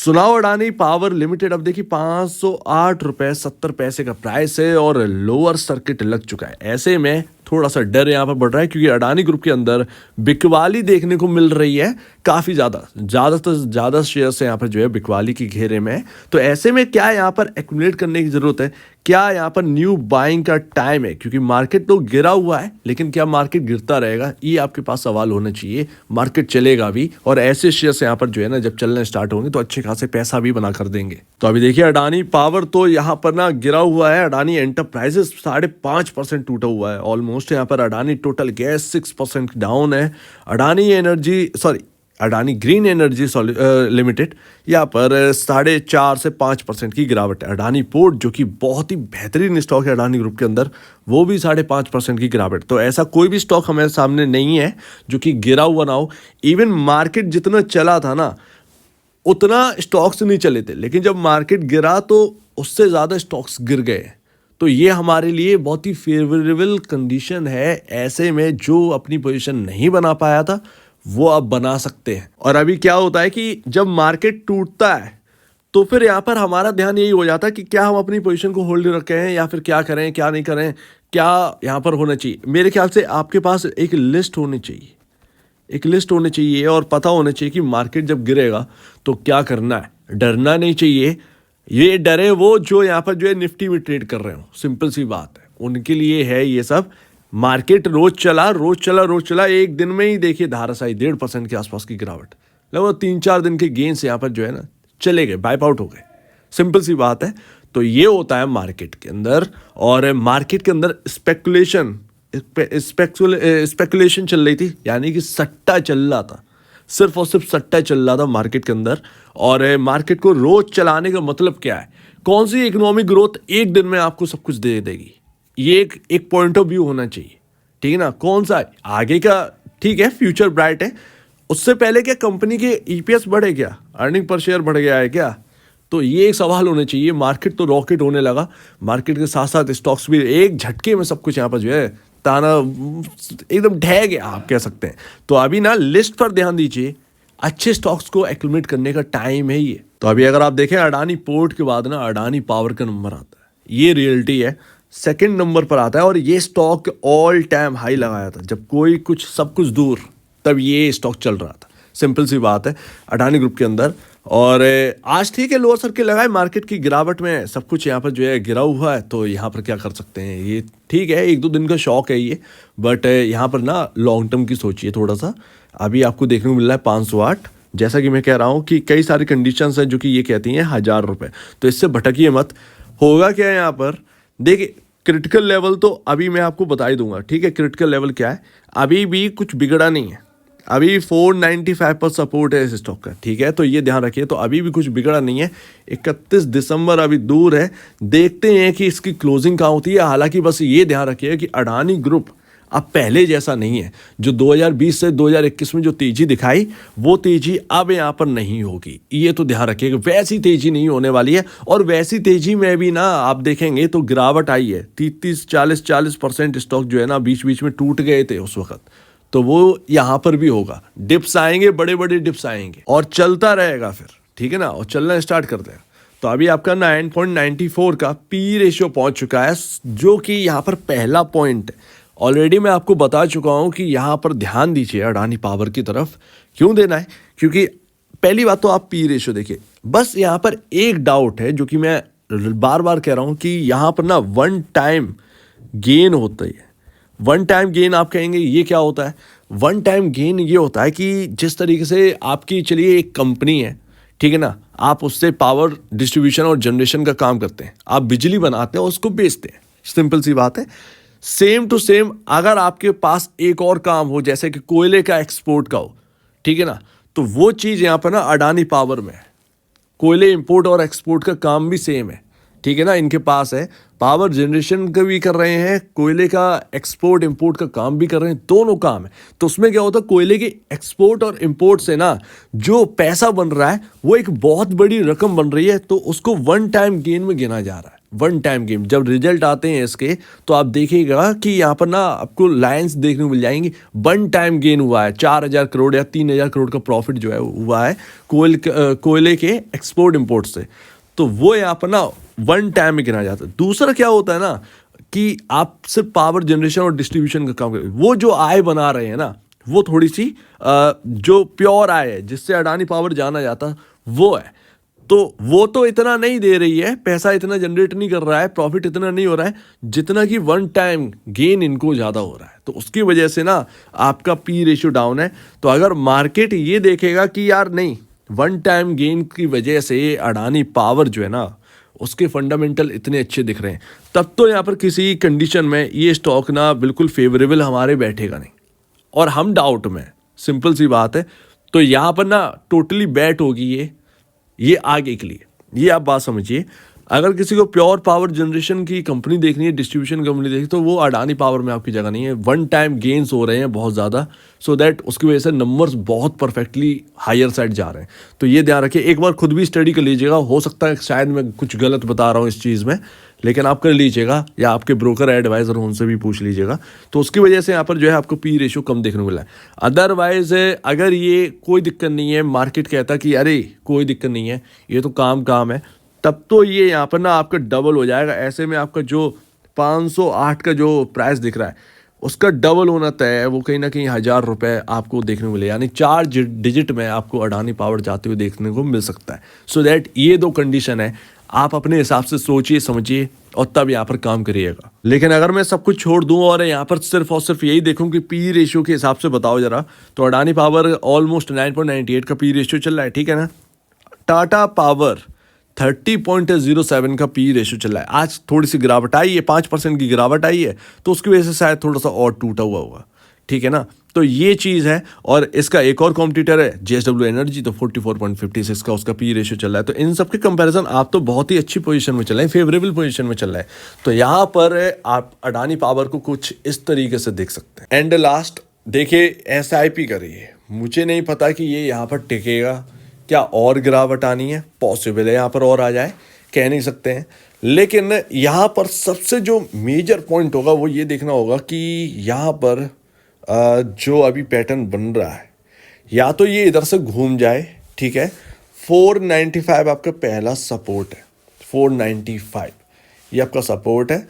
सुनाओ Adani power limited. अब देखिए 508 रुपये 70 पैसे का प्राइस है और लोअर सर्किट लग चुका है। ऐसे में थोड़ा सा डर यहाँ पर बढ़ रहा है क्योंकि अडानी ग्रुप के अंदर बिकवाली देखने को मिल रही है काफ़ी ज़्यादा शेयर्स यहाँ पर जो है बिकवाली के घेरे में है। तो ऐसे में क्या यहाँ पर एक्यूमुलेट करने की ज़रूरत है, क्या यहाँ पर न्यू बाइंग का टाइम है? क्योंकि मार्केट तो गिरा हुआ है, लेकिन क्या मार्केट गिरता रहेगा, ये आपके पास सवाल होना चाहिए। मार्केट चलेगा भी और ऐसे शेयर्स यहाँ पर जो है ना जब चलने स्टार्ट होंगे तो अच्छे खासे पैसा भी बना कर देंगे। तो अभी देखिए अडानी पावर तो यहाँ पर ना गिरा हुआ है, अडानी एंटरप्राइजेस 5.5% टूटा हुआ है ऑलमोस्ट। यहाँ पर अडानी टोटल गैस 6% डाउन है। अडानी ग्रीन एनर्जी लिमिटेड यहाँ पर 4.5 से 5% की गिरावट है। अडानी पोर्ट जो कि बहुत ही बेहतरीन स्टॉक है अडानी ग्रुप के अंदर, वो भी 5.5% की गिरावट। तो ऐसा कोई भी स्टॉक हमारे सामने नहीं है जो कि गिरा हुआ ना हो। इवन मार्केट जितना चला था ना उतना स्टॉक्स नहीं चले थे, लेकिन जब मार्केट गिरा तो उससे ज़्यादा स्टॉक्स गिर गए। तो ये हमारे लिए बहुत ही फेवरेबल कंडीशन है। ऐसे में जो अपनी पोजीशन नहीं बना पाया था वो आप बना सकते हैं। और अभी क्या होता है कि जब मार्केट टूटता है तो फिर यहाँ पर हमारा ध्यान यही हो जाता है कि क्या हम अपनी पोजीशन को होल्ड रखें या फिर क्या करें क्या नहीं करें, क्या यहाँ पर होना चाहिए। मेरे ख्याल से आपके पास एक लिस्ट होनी चाहिए और पता होना चाहिए कि मार्केट जब गिरेगा तो क्या करना है। डरना नहीं चाहिए। ये डरे वो जो यहाँ पर जो है निफ्टी में ट्रेड कर रहे हो, सिंपल सी बात है, उनके लिए है ये सब। मार्केट रोज चला, एक दिन में ही देखिए धाराशाही 1.5% के आसपास की गिरावट, लगभग 3-4 दिन के गेन से यहाँ पर जो है ना चले गए, वाइप आउट हो गए, सिंपल सी बात है। तो ये होता है मार्केट के अंदर। और मार्केट के अंदर स्पेकुलेशन चल रही थी, यानी कि सट्टा चल रहा था, सिर्फ और सिर्फ सट्टा चल रहा था मार्केट के अंदर। और मार्केट को रोज चलाने का मतलब क्या है? कौन सी इकोनॉमिक ग्रोथ एक दिन में आपको सब कुछ दे देगी, ये एक पॉइंट ऑफ व्यू होना चाहिए, ठीक है ना। कौन सा आगे का, ठीक है फ्यूचर ब्राइट है, उससे पहले क्या कंपनी के ईपीएस बढ़े क्या, अर्निंग पर शेयर बढ़ गया है क्या? तो ये एक सवाल होना चाहिए। मार्केट तो रॉकेट होने लगा, मार्केट के साथ साथ स्टॉक्स भी एक झटके में सब कुछ यहाँ पर जो है ताना एकदम ढह गया, आप कह सकते हैं। तो अभी ना लिस्ट पर ध्यान दीजिए, अच्छे स्टॉक्स को एक्यूमुलेट करने का टाइम है ये। तो अभी अगर आप देखें अडानी पोर्ट के बाद ना अडानी पावर का नंबर आता है, ये रियलिटी है, सेकंड नंबर पर आता है। और ये स्टॉक ऑल टाइम हाई लगाया था जब कोई कुछ सब कुछ दूर, तब ये स्टॉक चल रहा था, सिंपल सी बात है अडानी ग्रुप के अंदर। और आज ठीक है लोअर सर्किट लगाए, मार्केट की गिरावट में सब कुछ यहाँ पर जो है गिरा हुआ है, तो यहाँ पर क्या कर सकते हैं, ये ठीक है 1-2 दिन का शौक है ये, बट यहाँ पर ना लॉन्ग टर्म की सोचिए थोड़ा सा। अभी आपको देखने को मिल रहा है 508, जैसा कि मैं कह रहा हूँ कि कई सारी कंडीशंस हैं जो कि ये कहती हैं 1000 रुपये, तो इससे भटकिए मत। होगा क्या है यहाँ पर, देखिए क्रिटिकल लेवल तो अभी मैं आपको बता ही दूंगा, ठीक है। क्रिटिकल लेवल क्या है, अभी भी कुछ बिगड़ा नहीं है, अभी 495 पर सपोर्ट है इस स्टॉक का, ठीक है। तो ये ध्यान रखिए, तो अभी भी कुछ बिगड़ा नहीं है। 31 दिसंबर अभी दूर है, देखते हैं कि इसकी क्लोजिंग कहाँ होती है। हालांकि बस ये ध्यान रखिए कि अडानी ग्रुप अब पहले जैसा नहीं है। जो 2020 से 2021 में जो तेजी दिखाई, वो तेजी अब यहाँ पर नहीं होगी, ये तो ध्यान रखिएगा। वैसी तेजी नहीं होने वाली है, और वैसी तेजी में भी ना आप देखेंगे तो गिरावट आई है 30-40% स्टॉक जो है ना बीच बीच में टूट गए थे उस वक्त, तो वो यहाँ पर भी होगा। डिप्स आएंगे, बड़े बड़े डिप्स आएंगे और चलता रहेगा फिर, ठीक है ना, और चलना स्टार्ट कर देगा। तो अभी आपका 9.94 का पी रेशियो पहुंच चुका है, जो कि यहाँ पर पहला पॉइंट है। ऑलरेडी मैं आपको बता चुका हूं कि यहाँ पर ध्यान दीजिए अडानी पावर की तरफ। क्यों देना है? क्योंकि पहली बात तो आप पी रेशियो देखिए। बस यहाँ पर एक डाउट है जो कि मैं बार बार कह रहा हूं कि यहाँ पर ना वन टाइम गेन होता है। वन टाइम गेन आप कहेंगे ये क्या होता है? वन टाइम गेन ये होता है कि जिस तरीके से आपकी, चलिए एक कंपनी है, ठीक है ना, आप उससे पावर डिस्ट्रीब्यूशन और जनरेशन का काम करते हैं, आप बिजली बनाते हैं और उसको बेचते हैं, सिंपल सी बात है। सेम टू सेम अगर आपके पास एक और काम हो, जैसे कि कोयले का एक्सपोर्ट का हो, ठीक है ना, तो वो चीज़ यहाँ पर ना अडानी पावर में है। कोयले इंपोर्ट और एक्सपोर्ट का काम भी सेम है, ठीक है ना, इनके पास है। पावर जनरेशन का भी कर रहे हैं, कोयले का एक्सपोर्ट इंपोर्ट का काम भी कर रहे हैं, दोनों काम है। तो उसमें क्या होता है, कोयले के एक्सपोर्ट और इंपोर्ट से ना जो पैसा बन रहा है वो एक बहुत बड़ी रकम बन रही है, तो उसको वन टाइम गेन में गिना जा रहा है। One time gain. जब रिजल्ट आते हैं इसके तो आप देखिएगा कि यहाँ पर ना आपको लाइंस देखने को मिल जाएंगी। वन टाइम गेन हुआ है, 4,000 करोड़ या 3,000 करोड़ का प्रॉफिट जो है हुआ है कोयले के एक्सपोर्ट इम्पोर्ट से। तो वो यहाँ पर ना वन टाइम में गिना जाता है। दूसरा क्या होता है ना कि आप सिर्फ पावर जनरेशन और डिस्ट्रीब्यूशन का काम करें, वो जो आय बना रहे हैं ना वो थोड़ी सी जो प्योर आय है जिससे अडानी पावर जाना जाता वो है, तो वो तो इतना नहीं दे रही है, पैसा इतना जनरेट नहीं कर रहा है, प्रॉफिट इतना नहीं हो रहा है जितना कि वन टाइम गेन इनको ज़्यादा हो रहा है। तो उसकी वजह से ना आपका पी रेशियो डाउन है। तो अगर मार्केट ये देखेगा कि यार नहीं, वन टाइम गेन की वजह से अडानी पावर जो है ना उसके फंडामेंटल इतने अच्छे दिख रहे हैं, तब तो यहाँ पर किसी कंडीशन में ये स्टॉक ना बिल्कुल फेवरेबल हमारे बैठेगा नहीं और हम डाउट में, सिंपल सी बात है। तो यहाँ पर ना टोटली बैट होगी ये आगे के लिए, ये आप बात समझिए। अगर किसी को प्योर पावर जनरेशन की कंपनी देखनी है, डिस्ट्रीब्यूशन कंपनी देखनी, तो वो अडानी पावर में आपकी जगह नहीं है। वन टाइम गेन्स हो रहे हैं बहुत ज़्यादा, सो दैट उसकी वजह से नंबर्स बहुत परफेक्टली हायर साइड जा रहे हैं। तो ये ध्यान रखिए, एक बार खुद भी स्टडी कर लीजिएगा। हो सकता है शायद मैं कुछ गलत बता रहा हूँ इस चीज़ में, लेकिन आप कर लीजिएगा या आपके ब्रोकर एडवाइजर उनसे भी पूछ लीजिएगा। तो उसकी वजह से यहाँ पर जो है आपको पी रेशियो कम देखने को मिला है। अदरवाइज अगर ये कोई दिक्कत नहीं है, मार्केट कहता कि अरे कोई दिक्कत नहीं है, ये तो काम है, तब तो ये यहाँ पर ना आपका डबल हो जाएगा। ऐसे में आपका जो 508 का जो प्राइस दिख रहा है उसका डबल होना तय है। वो कहीं ना कहीं 1,000 रुपये आपको देखने को मिले, यानी 4 डिजिट में आपको अडानी पावर जाते हुए देखने को मिल सकता है। सो दैट ये दो कंडीशन है, आप अपने हिसाब से सोचिए समझिए और तब यहाँ पर काम करिएगा। लेकिन अगर मैं सब कुछ छोड़ दूं और यहाँ पर सिर्फ और सिर्फ यही देखूं कि पी रेशियो के हिसाब से बताओ जरा, तो अडानी पावर ऑलमोस्ट 9.98 का पी रेशियो चल रहा है, ठीक है ना। टाटा पावर 30.07 का पी रेशियो चल रहा है। आज थोड़ी सी गिरावट आई है, 5% की गिरावट आई है, तो उसकी वजह से शायद थोड़ा सा और टूटा हुआ होगा, ठीक है ना। तो ये चीज़ है। और इसका एक और कॉम्पिटिटर है जेएसडब्ल्यू एनर्जी, तो 44.56 का उसका पी रेशियो चल रहा है। तो इन सब के कंपैरिजन आप तो बहुत ही अच्छी पोजीशन में चल रहे हैं, फेवरेबल पोजीशन में चल रहा है। तो यहाँ पर आप अडानी पावर को कुछ इस तरीके से देख सकते हैं। एंड लास्ट देखिए, SIP करिए। मुझे नहीं पता कि ये यहाँ पर टिकेगा, क्या और गिरावट आनी है, पॉसिबल है यहाँ पर और आ जाए, कह नहीं सकते हैं। लेकिन यहाँ पर सबसे जो मेजर पॉइंट होगा वो ये देखना होगा कि यहाँ पर जो अभी पैटर्न बन रहा है, या तो ये इधर से घूम जाए, ठीक है। 495 आपका पहला सपोर्ट है, 495 ये आपका सपोर्ट है।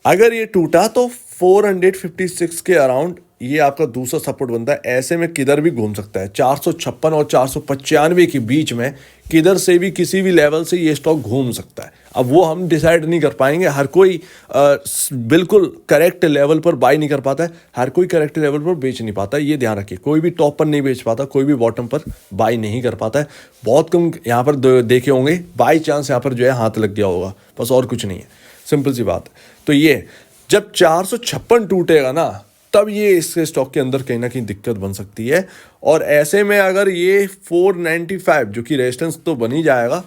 अगर ये टूटा तो 456 के अराउंड ये आपका दूसरा सपोर्ट बनता है। ऐसे में किधर भी घूम सकता है, 456 और 495 के बीच में किधर से भी किसी भी लेवल से ये स्टॉक घूम सकता है। अब वो हम डिसाइड नहीं कर पाएंगे, हर कोई बिल्कुल करेक्ट लेवल पर बाई नहीं कर पाता है, हर कोई करेक्ट लेवल पर बेच नहीं पाता है। ये ध्यान रखिए, कोई भी टॉप पर नहीं बेच पाता, कोई भी बॉटम पर बाई नहीं कर पाता है। बहुत कम यहाँ पर देखे होंगे बाई चांस यहाँ पर जो है हाथ लग गया होगा, बस और कुछ नहीं है, सिंपल सी बात। तो ये जब 456 टूटेगा ना, तब ये इसके स्टॉक के अंदर कहीं ना कहीं दिक्कत बन सकती है। और ऐसे में अगर ये 495 जो कि रेजिस्टेंस तो बन ही जाएगा,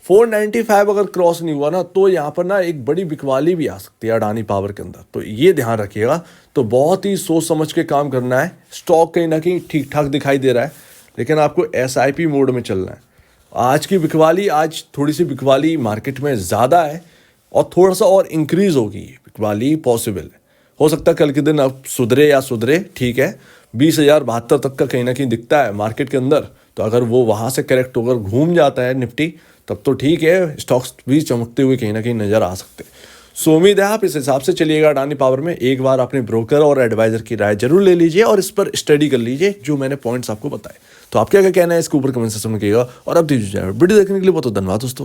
495 अगर क्रॉस नहीं हुआ ना, तो यहाँ पर ना एक बड़ी बिकवाली भी आ सकती है अडानी पावर के अंदर। तो ये ध्यान रखिएगा। तो बहुत ही सोच समझ के काम करना है। स्टॉक कहीं ना कहीं ठीक ठाक दिखाई दे रहा है, लेकिन आपको SIP मोड में चलना है। आज की बिकवाली, आज थोड़ी सी बिकवाली मार्केट में ज़्यादा है और थोड़ा सा और इंक्रीज होगी बिकवाली, पॉसिबल है। हो सकता है कल के दिन अब सुधरे, ठीक है। 20,072 तक का कहीं ना कहीं दिखता है मार्केट के अंदर। तो अगर वो वहाँ से करेक्ट होकर घूम जाता है निफ्टी, तब तो ठीक है, स्टॉक्स भी चमकते हुए कहीं ना कहीं नज़र आ सकते हैं। सो उम्मीद है आप इस हिसाब से चलिएगा अडानी पावर में। एक बार अपने ब्रोकर और एडवाइजर की राय जरूर ले लीजिए और इस पर स्टडी कर लीजिए जो मैंने पॉइंट्स आपको बताए। तो आप क्या कहना है इसके ऊपर कमेंट सेक्शन में कहिएगा। और अब दीजिए वीडियो देखने के लिए बहुत धन्यवाद दोस्तों।